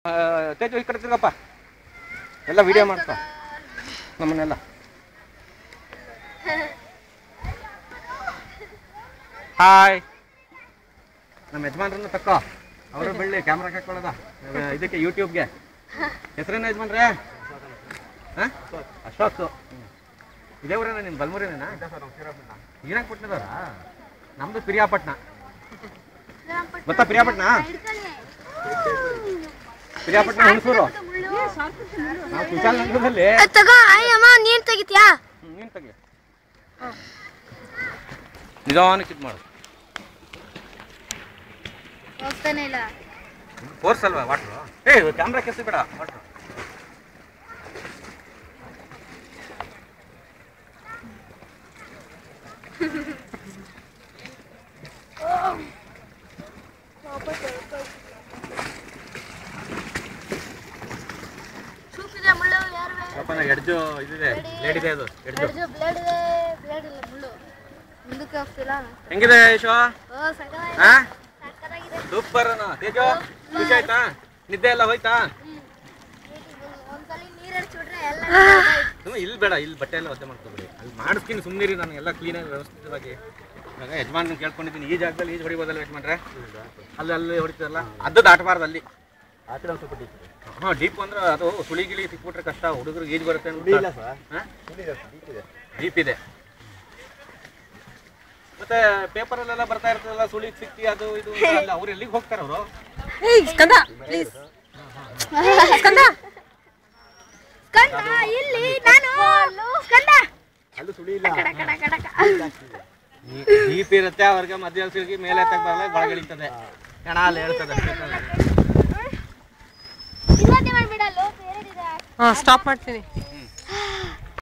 ತೇಜು ಈ ಕಡೆ ತಿರ್ಗಪ್ಪ, ಎಲ್ಲ ವಿಡಿಯೋ ಮಾಡ್ಕೊ ನಮ್ಮನ್ನೆಲ್ಲ. ಹಾಯ್, ನಮ್ಮ ಯಜಮಾನ್ರನ್ನ ತಕ್ಕೋ, ಅವರು ಬೆಳ್ಳಿ ಕ್ಯಾಮ್ರಾ ಹಾಕೊಳ್ಳೋದ ಇದಕ್ಕೆ ಯೂಟ್ಯೂಬ್ಗೆ. ಹೆಸರೇನ ಯಜಮಾನ್ರೆ? ಹಾಂ, ಅಶೋಕ್. ಇದೇ ಊರೇನ ನಿಮ್ಮ ಬಲ್ಮೂರಿನೇನಾ? ಶ್ರೀರಂಗಪಟ್ಟಣದವರಾ? ನಮ್ಮದು ಪಿರಿಯಾಪಟ್ಟಣ. ಗೊತ್ತಾ ಪಿರಿಯಾಪಟ್ಟಣ? ಪಿರಿಯಾಪಟ್ಟಣ ಹುಣಸೂರು. ನಾವು ಕುಶಾಲನಗರದಲ್ಲಿ. ನೀನ್ ತೆಗಿತ್ಯಾ? ನೀನು ತೆಗಿ, ನಿಧಾನಕ್ಕೆ ಇದು ಮಾಡು. ಹೋಗ್ತಾನೆ ಇಲ್ಲ. ಫೋರ್ಸ್ ಅಲ್ವಾ ವಾಟ್ರು? ಕ್ಯಾಮ್ರಾ ಕೆಸಿ ಬೇಡ ವಾಟ್ರು. ಎಡ್ಜು ಇದಿದೆ, ಬ್ಲೇಡ್ ಇದೆ, ಅದು ಎಡ್ಜು ಬ್ಲೇಡ್ ಇದೆ, ಬ್ಲೇಡ್ ಇಲ್ಲ, ಮುಳ್ಳು ಮುಂದಕ್ಕೆ ಹೋಗ್ತಿಲ್ಲ. ಹೆಂಗಿದೆ ಯಶೋ? ಸಕ್ಕತ್ತಾಗಿದೆ. ಸೂಪರ್ ಅಣ್ಣ. ತೇಜು ಖುಷಿ ಆಯ್ತಾ? ನಿದ್ದೆ ಎಲ್ಲ ಹೋಯ್ತಾ? ಒಂದ್ಸಲಿ ನೀರು ಹರಿಸ್ಬಿಟ್ರೆ ಎಲ್ಲ ಇಲ್ಲಿ ಬೇಡ, ಇಲ್ಲಿ ಬಟ್ಟೆ ಎಲ್ಲ ಒದ್ದೆ ಮಾಡ್ಕೊಬಿಡಿ. ಅಲ್ಲಿ ಮಾಡಿಸ್ತೀನಿ, ಸುಮ್ಮನಿರಿ. ನಾನು ಎಲ್ಲ ಕ್ಲೀನಾಗಿ ವ್ಯವಸ್ಥಿತವಾಗಿ ಇವಾಗ ಯಜಮಾನ್ ಕೇಳ್ಕೊಂಡಿದ್ದೀನಿ. ಈ ಜಾಗದಲ್ಲಿ ಈಜು ಹೊಡಿಬೋದಲ್ಲ ಯಜಮಾನ್ರೆ? ಅಲ್ಲಿ ಹೊಡಿತದಲ್ಲ, ಅದು ದಾಟಬಾರ್ದು. ಅಲ್ಲಿ ಆ ಕಡೆ ಒಂದು ಸ್ವಲ್ಪ ಡೀಪ್ ಇದೆ. ಹಾಂ, ಡೀಪ್ ಅಂದ್ರೆ ಅದು ಸುಳಿ ಗಿಳಿ ಸಿಕ್ಬಿಟ್ರೆ ಕಷ್ಟ. ಹುಡುಗರಿಗೆ ಈಜು ಬರುತ್ತೆ. ಡೀಪ್ ಇದೆ. ಮತ್ತೆ ಪೇಪರಲ್ಲೆಲ್ಲ ಬರ್ತಾ ಇರ್ತದಲ್ಲ, ಸುಳಿ ಸಿಕ್ಕಿ ಅದು ಇದು. ಅವ್ರು ಎಲ್ಲಿಗೆ ಹೋಗ್ತಾರೆ ಅವರು? ಇಲ್ಲಿ ನಾನು ಅಲ್ಲಿ ಸುಳಿ ಇಲ್ಲ, ಡೀಪ್ ಇರುತ್ತೆ. ಅವ್ರಿಗೆ ಮಧ್ಯದಲ್ಲಿ ಸಿಗಿ ಮೇಲೆ ಎತ್ತಕ್ಕೆ ಬರಲ್ಲ, ಒಳಗಿಳಿತದೆ. ಹೆಣ ಅಲ್ಲಿ ಹೇಳ್ತದೆ. ಮಾಡ್ಬಿಡಲ್ಲ. ಸ್ಟಾಪ್ ಮಾಡ್ತೀನಿ.